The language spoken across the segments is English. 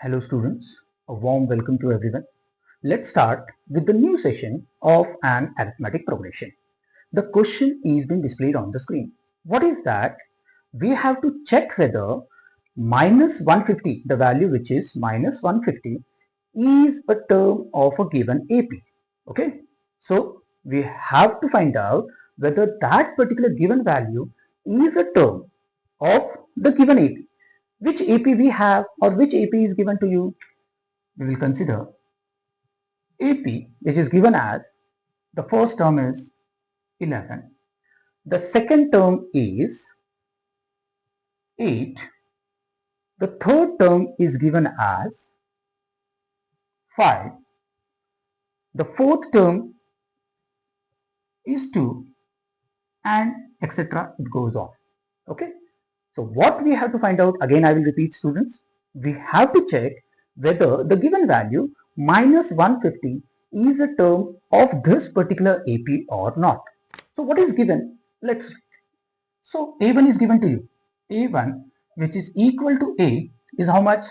Hello students, a warm welcome to everyone. Let's start with the new session of an arithmetic progression. The question is being displayed on the screen. What is that? We have to check whether minus 150, the value which is minus 150, is a term of a given AP. Okay, so we have to find out whether that particular given value is a term of the given AP. Which AP we have or which AP is given to you? We will consider AP which is given as the first term is 11, the second term is 8, the third term is given as 5, the fourth term is 2, and etc. It goes on. Okay. So what we have to find out, again I will repeat students, we have to check whether the given value minus 150 is a term of this particular AP or not. So what is given? Let's. So A1 is given to you. A1 which is equal to A is how much?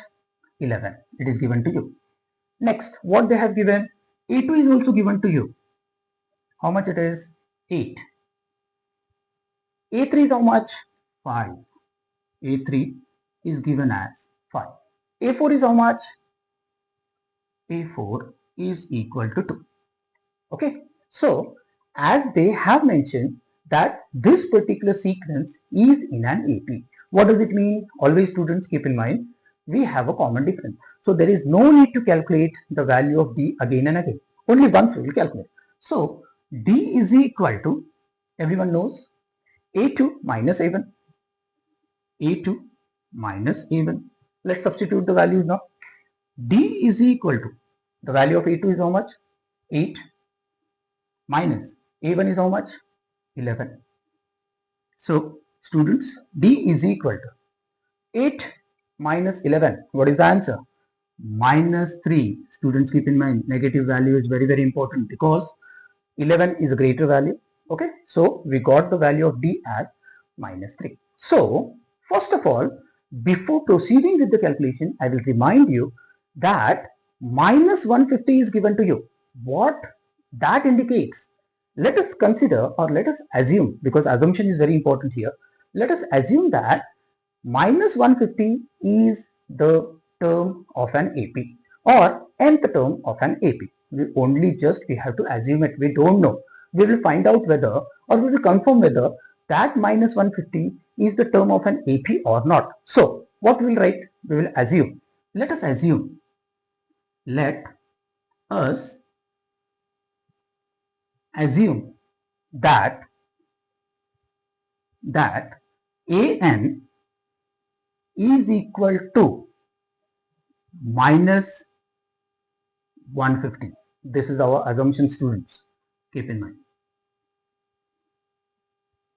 11. It is given to you. Next, what they have given? A2 is also given to you. How much it is? 8. A3 is how much? 5. A3 is given as 5. A4 is how much? A4 is equal to 2. Okay. So, as they have mentioned that this particular sequence is in an AP. What does it mean? Always students keep in mind, we have a common difference. So, there is no need to calculate the value of D again and again. Only once we will calculate. So, D is equal to, everyone knows, A2 minus A1. A2 minus A1. Let's substitute the values now. D is equal to, the value of A2 is how much? 8 minus A1 is how much? 11. So students, D is equal to 8 minus 11. What is the answer? Minus 3. Students, keep in mind, negative value is very important because 11 is a greater value. Okay, so we got the value of D as minus 3. So first of all, before proceeding with the calculation, I will remind you that minus 150 is given to you. What that indicates? Let us consider or let us assume, because assumption is very important here. Let us assume that minus 150 is the term of an AP or nth term of an AP. We have to assume it. We don't know. We will find out whether, or we will confirm whether that minus 150 is the term of an AP or not. So what we will write? We will assume. Let us assume. Let us assume that an is equal to minus 150. This is our assumption, students. Keep in mind.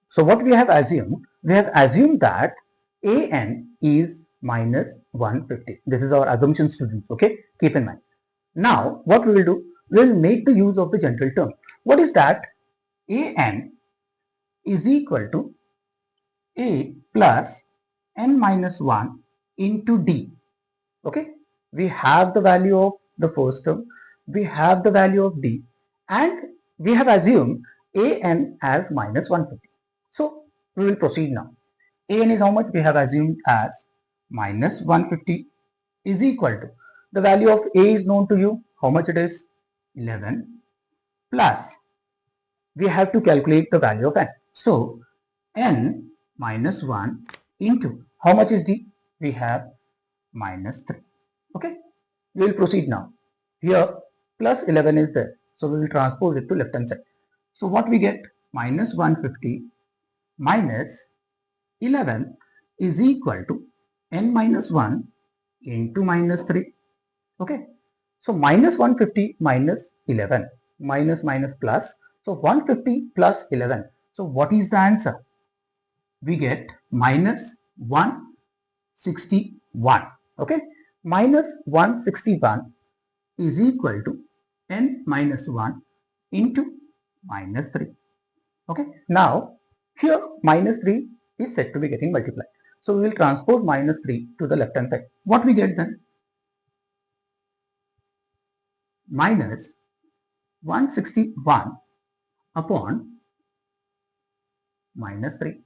So what we have assumed? We have assumed that an is minus 150. This is our assumption, students. Okay, keep in mind. Now what we will do? We will make the use of the general term. What is that? An is equal to a plus n minus 1 into d. Okay, we have the value of the first term, we have the value of d, and we have assumed an as minus 150. So we will proceed now. An is how much? We have assumed as minus 150 is equal to, the value of a is known to you. How much it is? 11 plus, we have to calculate the value of n. So n minus 1 into, how much is d? We have minus 3. Okay, we will proceed now. Here plus 11 is there, so we will transpose it to left hand side. So what we get? Minus 150 minus 11 is equal to n minus 1 into minus 3. Okay, so minus 150 minus 11, minus plus, so 150 plus 11. So what is the answer? We get minus 161. Okay, minus 161 is equal to n minus 1 into minus 3. Okay, now here minus 3 is said to be getting multiplied. So we will transpose minus 3 to the left hand side. What we get then? minus 161 upon minus 3.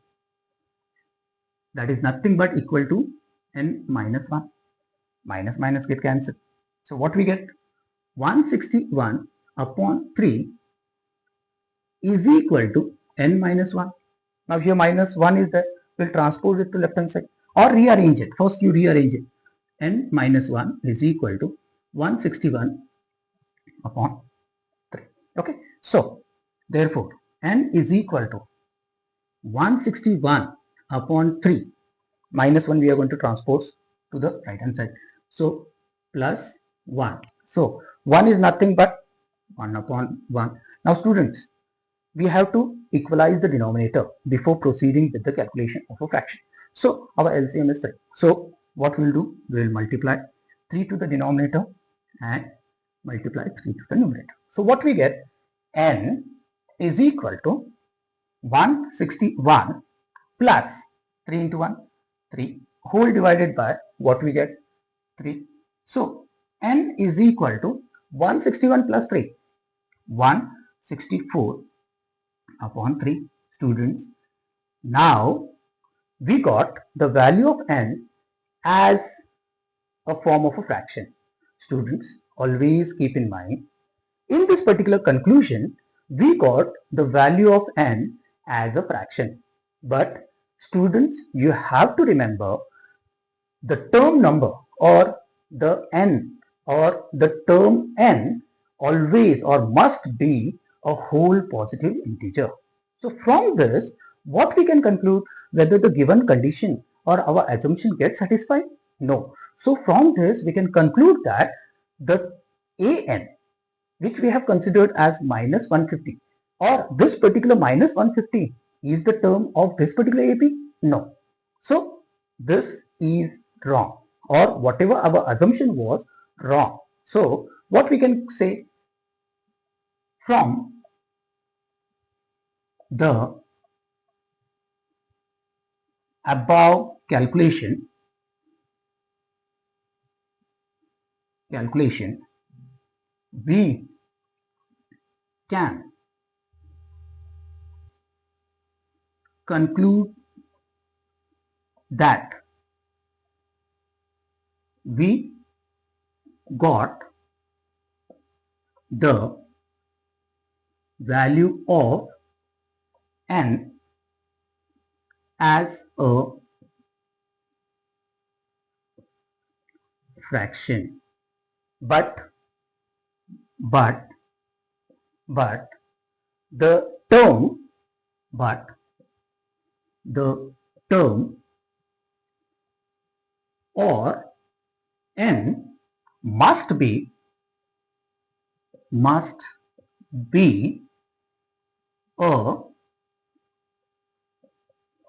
That is nothing but equal to n minus 1. Minus minus get cancelled. So what we get? 161 upon 3 is equal to n minus 1. Now here minus 1 is there. We'll transpose it to left hand side or rearrange it. First you rearrange it. N minus 1 is equal to 161 upon 3. Okay. So therefore n is equal to 161 upon 3. Minus 1 we are going to transpose to the right hand side. So plus 1. So 1 is nothing but 1 upon 1. Now students, we have to equalize the denominator before proceeding with the calculation of a fraction. So our LCM is 3. So what we'll do, we'll multiply 3 to the denominator and multiply 3 to the numerator. So what we get, n is equal to 161 plus 3 into 1, 3 whole divided by what we get, 3. So n is equal to 161 plus 3, 164 upon 3. Students, now we got the value of n as a form of a fraction. Students, always keep in mind, in this particular conclusion, we got the value of n as a fraction. But students, you have to remember the term number or the n or the term n always or must be a whole positive integer. So from this, what we can conclude, whether the given condition or our assumption gets satisfied? No. So from this, we can conclude that the an, which we have considered as minus 150, or this particular minus 150 is the term of this particular AP? No. So this is wrong, or whatever our assumption was wrong. So what we can say, from the above calculation, we can conclude that we got the value of n as a fraction, but the term or n must be a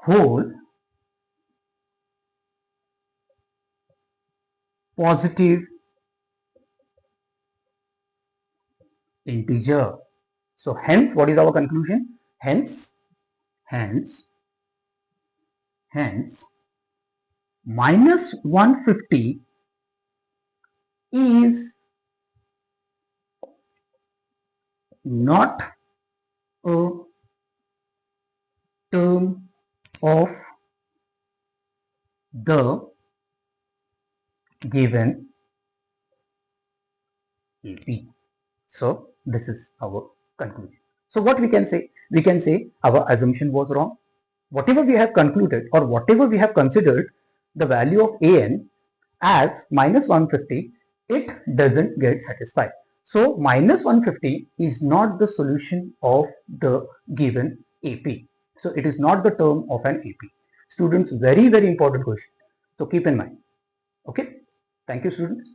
whole positive integer. So hence, what is our conclusion? Hence minus 150 is not a term of the given AP. So this is our conclusion. So what we can say? We can say our assumption was wrong. Whatever we have concluded or whatever we have considered the value of an as minus 150, it doesn't get satisfied. So minus 150 is not the solution of the given AP. So it is not the term of an AP. Students, very important question. So keep in mind. Okay. Thank you, students.